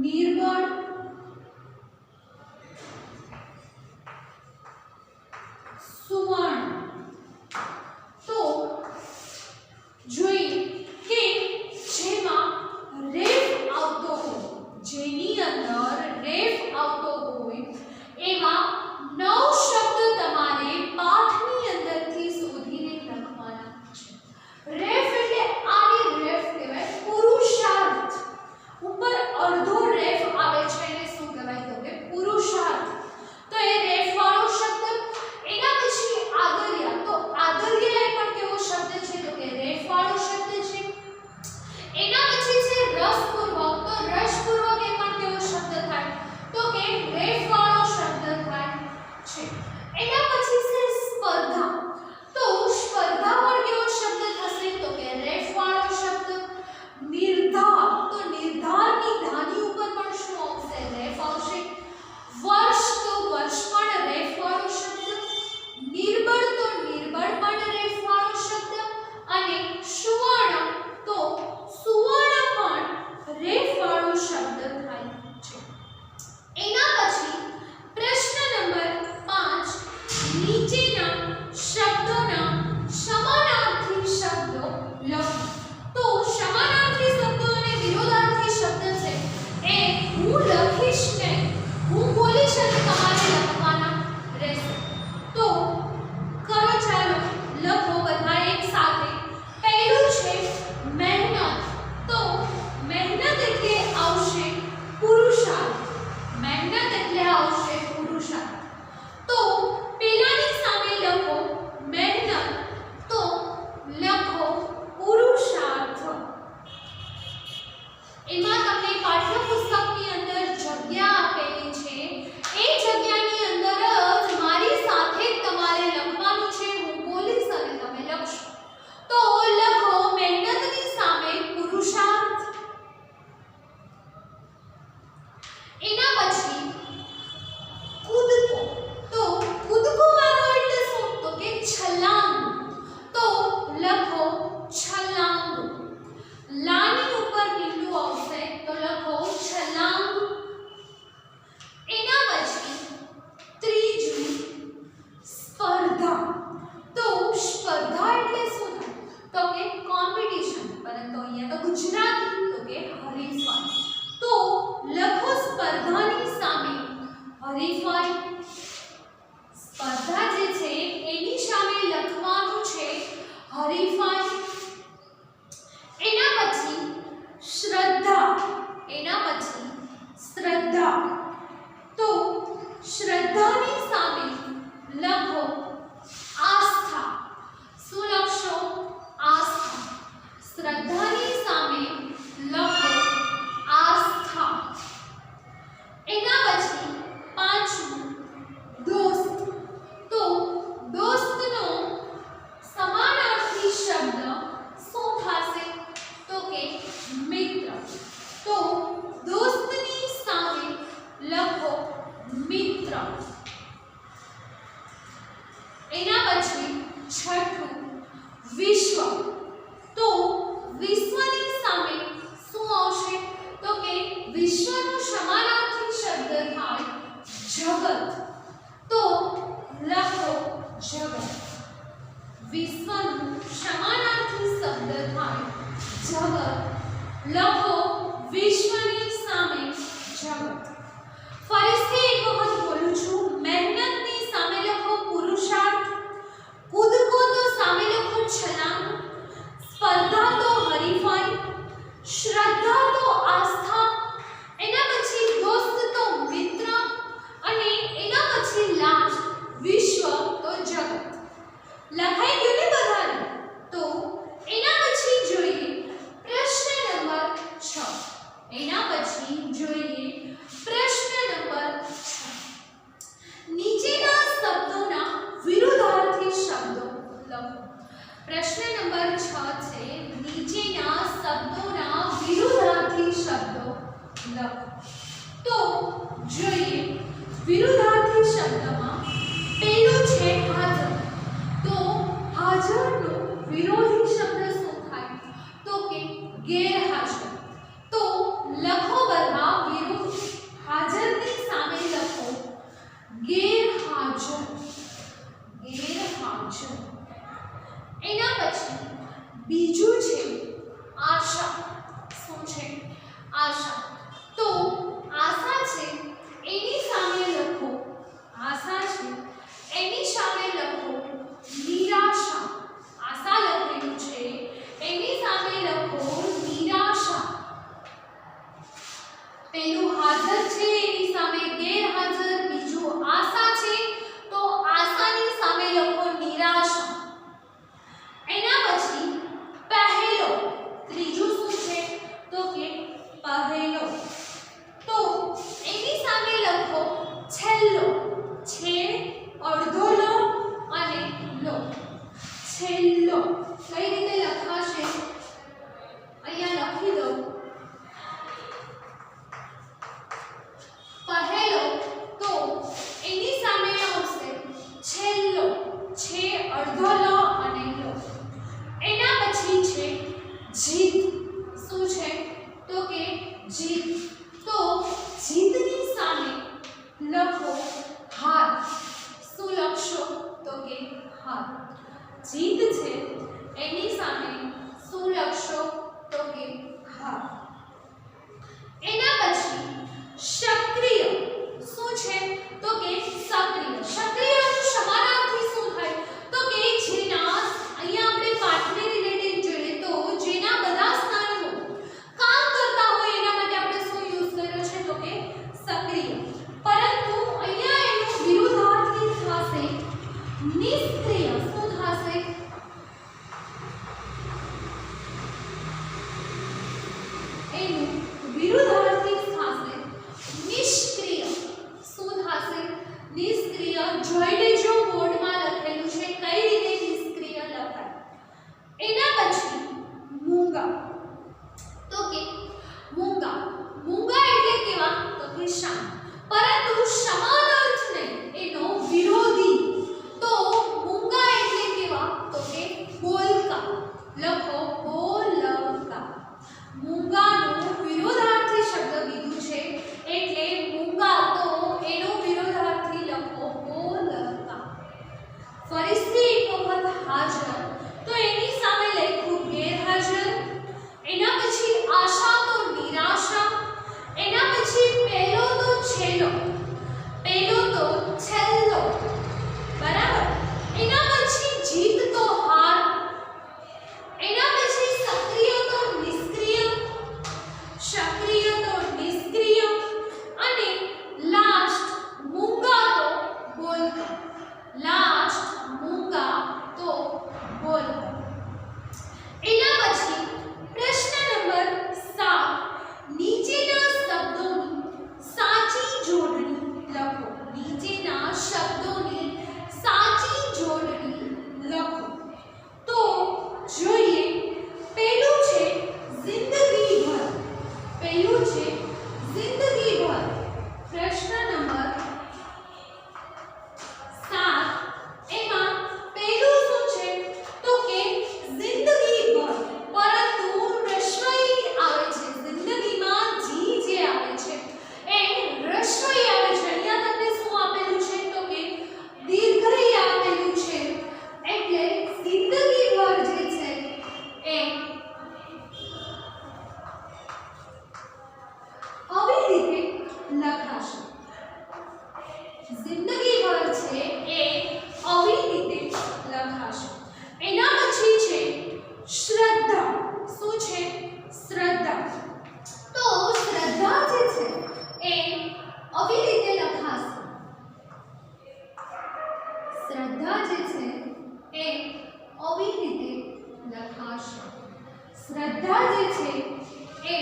નિર્બળ, સુવર્ણ. તો જોઈએ કે જેમાં રેફ આવતો હોય, જેની અંદર રેફ આવતો હોય એવા 9 શબ્દ તમારે પાઠની અંદરથી શોધીને લખવાના છે. રેફ એટલે આની રેફ કહેવાય પુરુષાર્થ. ઉપર અડધો રેફ આવે છે એને શું કહેવાય તો કે પુરુષાર્થ. તો એ રેફ વાળો શબ્દ. એના પછી આદર્ય. તો આદર્ય એ પણ કેવો શબ્દ છે તો કે રેફ વાળો શબ્દ છે. એના પછી છે રસપૂર્વક. તો રસપૂર્વક એ પણ કેવો શબ્દ થાય તો કે રેફ વાળો શબ્દ થાય છે. એના પછી છે સ્પર્ધા. તો સ્પર્ધા પણ કેવો શબ્દ થશે તો કે રેફ વાળો શબ્દ. નિર્ધાર. તો નિર્ધારની ધાની ઉપર પણ શું આવશે રેફ આવશે. વર્ષ. તો વર્ષ પણ રેફ વાળો શબ્દ. નિર્બળ. તો નિર્બળ પણ રેફ વાળો શબ્દ. અને સુવર્ણ. તો સુવર્ણ પણ રેફ વાળો શબ્દ થાય છે. એના પછી પ્રશ્ન નંબર 5 નીચેના શબ્દોના સમાનાર્થી શબ્દો લખો. તો સમાનાર્થી શબ્દો અને વિરોધાર્થી શબ્દ છે એ હું લખીશ ને હું બોલીશ અને તમારે લખવાના રહેશે. તો કરો ચાલો લખો બધા એક સાથે. પહેલું છે મહેનત. તો મહેનત એટલે આવશે પુરુષાર્થ. મહેનત એટલે આવશે પુરુષાર્થ. તો પેલાની સામે લખો મહેનત. તો લખો પુરુષાર્થ. એમાં તમને પાઠ્યપુસ્તકની અંદર જગ્યા આપેલી છે. એ જગ્યાની અંદર જ મારી સાથે જ તમારે લખવાનું છે. હું બોલીશ અને તમે લખશો. તો લખો મહેનતની સામે પુરુષાર્થ. એના પછી કૂદકો. તો કૂદકો મારો એટલે શું તો કે છલાંગ. તો લખો છલાંગ. લાની ઉપર લીલું આવશે તો લખો છલાંગ. એના પછી ત્રીજું સ્પર્ધા. તો સ્પર્ધા એટલે શું થાય તો કે કોમ્પિટિશન. પરંતુ અહીંયા તો ગુજરાતી તો કે હરીફાઈ. તો લખો સ્પર્ધાની સામે હરીફાઈ. સ્પર્ધા જે છે એની સામે લખવાનું છે હરીફાઈ. એના પછી શ્રદ્ધા. એના પછી શ્રદ્ધા. તો શ્રદ્ધાની સામે લખો આસ્થા. શું લખશો આસ્થા. શ્રદ્ધાની સામે લખો આસ્થા. એના પછી પાંચમું દોસ્ત. તો દોસ્તનો સમાનાર્થી શબ્દ શું થશે તો કે મિત્ર. તો દોસ્તની સામે લખો મિત્ર. એના પછી છઠ્ઠું વિશ્વ. તો વિશ્વની સામે શું આવશે તો કે વિશ્વનો સમાનાર્થી શબ્દ થાય જગત. તો લખો જગત. વિશ્વનું સમાનાર્થી શબ્દ થાય જગત. લખો વિશ્વની સામે જગત. ફરીથી એક વખત બોલું છું. મહેનતની સામે લખો પુરુષાર્થ. કૂદકો તો સામે લખો છલાંગ. સ્પર્ધા તો હરીફાઈ. શ્રદ્ધા તો આસ્થા. એના પછી દોસ્ત તો મિત્ર. અને એના પછી લાસ્ટ વિશ્વ તો જગત. લખાઈ ગયું ને બધાને? તો એના પછી જોઈએ પ્રશ્ન નંબર 6. એના પછી જોઈએ પ્રશ્ન નંબર 6. નીચેના શબ્દોના વિરુદ્ધાર્થી શબ્દો લખો. પ્રશ્ન નંબર 6 છે નીચેના શબ્દોના વિરુદ્ધાર્થી શબ્દો લખો. તો જોઈએ વિરુદ્ધાર્થી શબ્દમાં પહેલું છે હાજર. તો હાજરનો વિરોધી શબ્દ શું થાય તો કે ગેરહાજર. તો લખો બધા પેલું હાજર છે એની સામે ગેરહાજર, બીજું આશા છે તો આશાની સામે લખો નિરાશા. એના પછી પહેલો, ત્રીજું શું છે તો કે પહેલો, તો એની સામે લખો છેલ્લો. છે અડધો લો અને લો, છેલ્લો. કઈ રીતે લખાશે અહીંયા લખી દઉં. પહેલો તો એની સામે આવશે છેલ્લો, છે અડધો લો અને લો. એના પછી છે જીત. શું છે તો કે જીત, તો જીતની સામે લખો હાર. શું લખશો તો કે હાર. જીત છે એની સામે શું લખશો તો કે હાર. એના પછી સક્રિય. શું છે તો કે સક્રિય. સક્રિયનું સમાનાર્થી શું થાય તો કે જેના, અહીંયા આપણે પાઠને રિલેટેડ જોઈએ તો જેના બધા સ્નાયુઓ કામ કરતા હોય એના માટે આપણે શું યુઝ કર્યો છે તો કે સક્રિય. પરંતુ અહીંયા એનું વિરુદ્ધાર્થી થશે નિષ્ક્રિય. શું થશે એનું વિરુદ્ધાર્થી થશે નિષ્ક્રિય. શું થશે નિષ્ક્રિય. જોઈ લેજો બોર્ડમાં લખેલું છે કઈ રીતે નિષ્ક્રિય લખાય. એના પછી મૂંગા. તો કે મૂંગા, મૂંગા એટલે કેવા તો કે શાંત, પરંતુ સમાન અર્થ નહીં, એનો વિરોધી. તો મૂંગા એટલે કેવા તો કે બોલકા. લખો બોલકા. મૂંગાનો વિરોધાર્થી શબ્દ કીધું છે એટલે મૂંગા, તો એનો વિરોધાર્થી લખો બોલકા. ફરીથી એક વખત હાજર, તો એની સામે લખ્યું ગેરહાજર. એના પછી આશા તો નિરાશા. એના પછી પહેલો તો છેલ્લો, પહેલો તો છેલ્લો, બરાબર. એના પછી જીત તો હાર. એના પછી સક્રિય તો નિષ્ક્રિય, સક્રિય તો નિષ્ક્રિય, અને લાસ્ટ મૂંગા તો બોલકા. લાસ્ટ મૂંગા તો બોલકા. એના પછી પ્રશ્ન નંબર 7, નીચેના શબ્દોની સાચી જોડણી લખો. નીચેના શબ્દોની સાચી જોડણી લખો. તો જોઈએ, પહેલું છે જિંદગીભર. પહેલું છે જિંદગીભર. પ્રશ્ન નંબર 7, એમાં પહેલું શું છે તો કે જિંદગીભર, પરંતુ રસ્વઈ આવે છે. જિંદગીમાં જી જે આવે છે એ રસ્વઈ આવે છે. અહીંયા તમને શું આપેલું છે તો કે દીર્ઘઈ આપેલું છે, એટલે જિંદગીભર જે છે એ આવી રીતે લખાશે. જિંદગીભર છે એ આવી રીતે લખાશે. એના પછી છે શ્રદ્ધા. શું છે શ્રદ્ધા. તો શ્રદ્ધા જે છે એ આવી રીતે લખાશે. શ્રદ્ધા જે છે એ આવી રીતે લખાશે. શ્રદ્ધા જે છે એ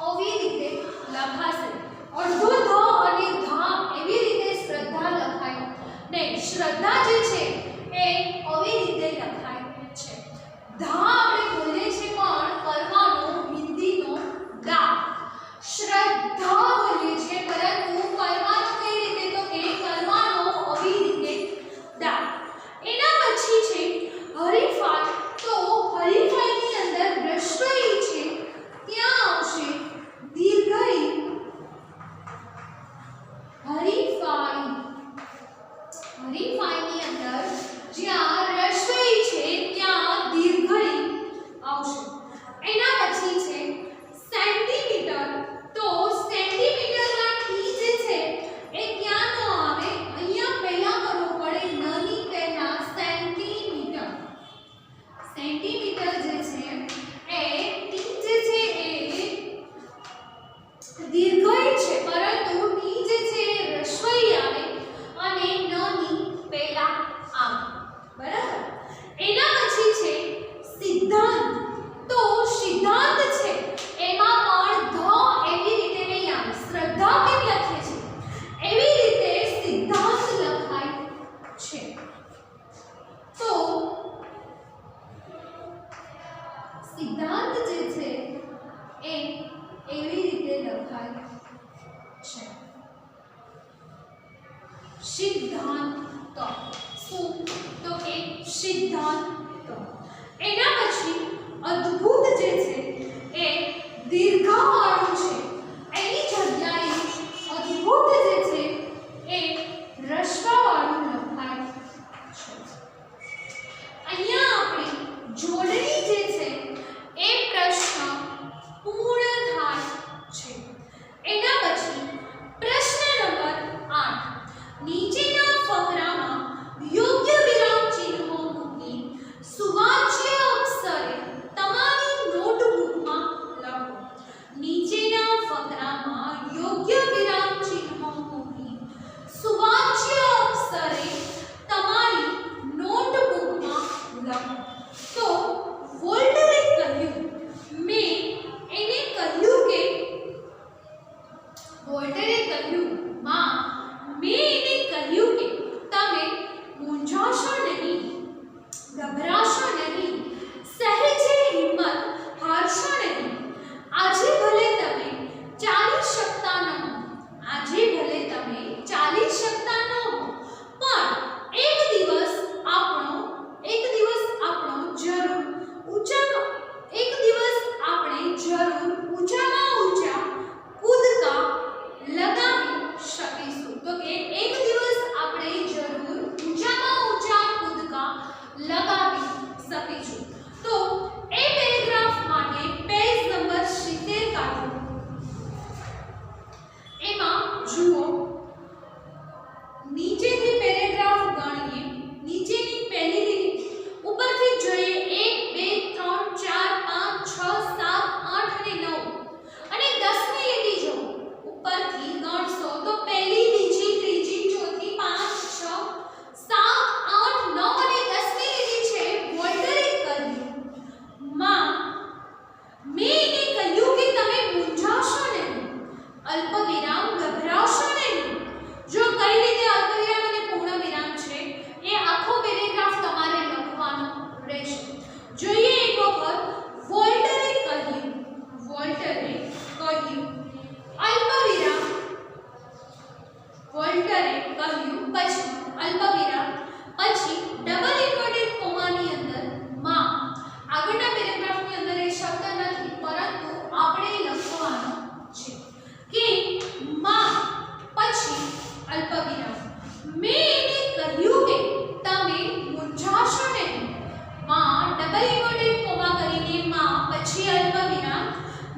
આવી રીતે લખાશે. અડધો ધ અને ધા એવી રીતે શ્રદ્ધા લખાય નહીં. શ્રદ્ધા જે છે એ આવી રીતે લખાય છે. ધા આપણે બોલીએ છીએ પણ કરવાનો હિન્દીનો દા. શ્રદ્ધા બોલીએ છીએ પરંતુ કરવાનો કઈ રીતે તો કે કરવાનો આવી રીતે દા. એના પછી છે હરીફાઈ. તો હરીફાઈની અંદર રસ્વઈ છે ત્યાં આવશે દીર્ઘઈ. હરીફાઈ, હરીફાઈની અંદર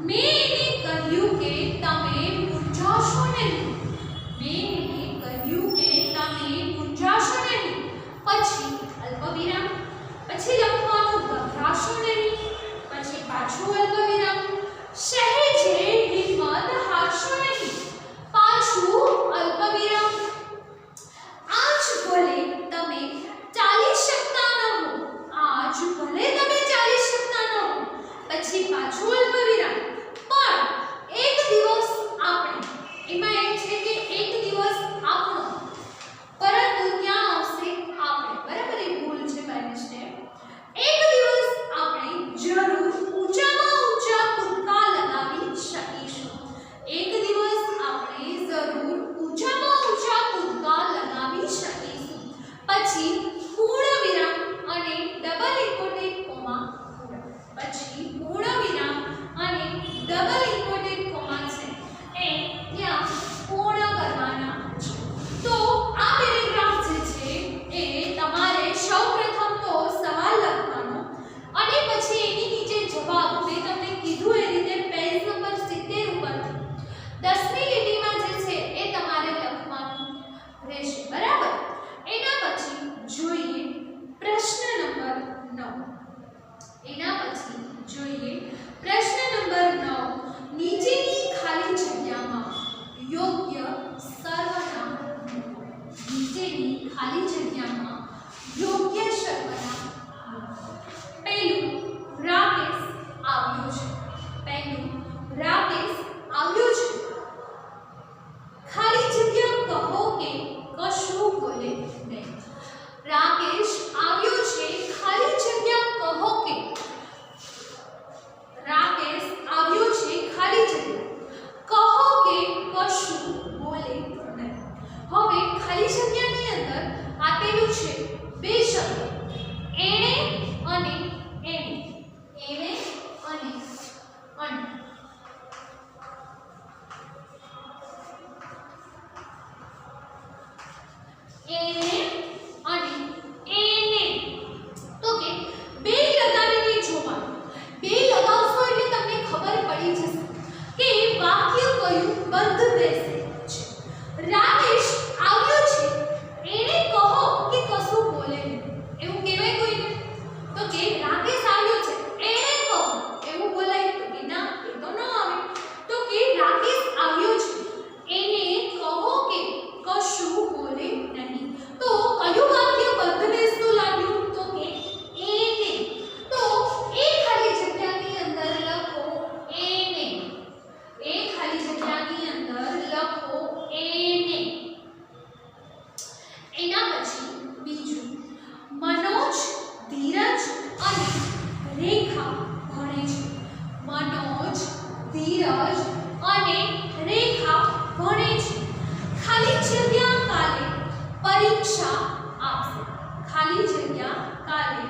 મેં એને કહ્યું કે તમે મૂંઝાશો નહીં. મેં એને કહ્યું કે તમે મૂંઝાશો નહીં. પછી અલ્પવિરામ, પછી લખવાનું ગભરાશો નહીં, પછી પાછું અલ્પવિરામ, સહેજે હિંમત હારશો નહીં, પાછું અલ્પવિરામ. આજ ભલે તમે ચાલી શકતા ન હો, આજ ભલે તમે ચાલી શકતા ન હો, પછી પાછું અલ્પવિરામ. પણ એક દિવસ આપણે, એમાં એમ છે કે એક દિવસ આપણો, પરંતુ ત્યાં આવશે આપણે, બરાબર? એ ભૂલ છે બાય મિસ્ટેક. એક દિવસ આપણે જરૂર ઊંચામાં ઊંચા કૂદકા લગાવી શકીશું. એક દિવસ આપણે જરૂર ઊંચામાં ઊંચા કૂદકા લગાવી શકીશું. પછી પૂર્ણ વિરામ અને ડબલ ઇન્વર્ટેડ કોમા. પછી પૂર્ણ વિરામ અને ડબલ ઇન્વર્ટેડ કોમા છે એ ત્યાં પૂર્ણ કરવાના છે. તો આ પેરેગ્રાફ જે છે એ તમારે સૌપ્રથમ તો સવાલ લખવાનો અને પછી એની નીચે જવાબ મેં તમને કીધું એ રીતે પેજ નંબર 70 ઉપરથી 10મી લીટીમાં જે છે એ તમારે લખવાનું રહેશે, બરાબર? એના પછી જોઈએ પ્રશ્ન નંબર 9. એના પછી જોઈએ પ્રશ્ન નંબર 9. નીચેની ખાલી જગ્યામાં યોગ્ય સર્વનામ મૂકો. નીચેની ખાલી જગ્યામાં યોગ્ય સર્વનામ મૂકો. પહેલું રાકેશ આવ્યો છે. પહેલું રાકેશ આવ્યો છે. ખાલી જગ્યા કહો કે કશું બોલે નહીં. રાકેશ આવ્યો છે. ખાલી જગ્યા કહો કે. રાકેશ આવ્યો છે. ખાલી જગ્યા કહો કે કશું બોલે નહીં. હવે ખાલી જગ્યાની અંદર આપેલું છે બે શબ્દ, એણે અને એણે. એણે અને અણ. એણે અને એને. તો કે બે લગાવીને જોવાનું. બે લગાવશો એટલે તમને ખબર પડી જશે કે વાક્ય કયું બંધ બેસે છે. રાકેશ આવ્યો છે. એણે કહો કે કશું બોલે નહીં. એવું કહેવાય કોઈને? તો કે રાકેશ આવ્યો છે, એણે કહો, એવું બોલાય? તો કે ના, એ તો ન આવે. તો કે રાકેશ આવ્યો છે, એને કહો કે કશું બોલે નહીં. તો કયું વાક્ય બંધ બેસતું લાગ્યું? તો કે એને. તો એ ખાલી જગ્યાની અંદર લખો એને. એ ખાલી જગ્યાની અંદર લખો એને. એના પછી બીજું, મનોજ, ધીરજ અને રેખા ભણે છે. મનોજ, ધીરજ અને રેખા ભણે છે. ખાલી જગ્યા કાલે પરીક્ષા આપશે. ખાલી જગ્યા કાલે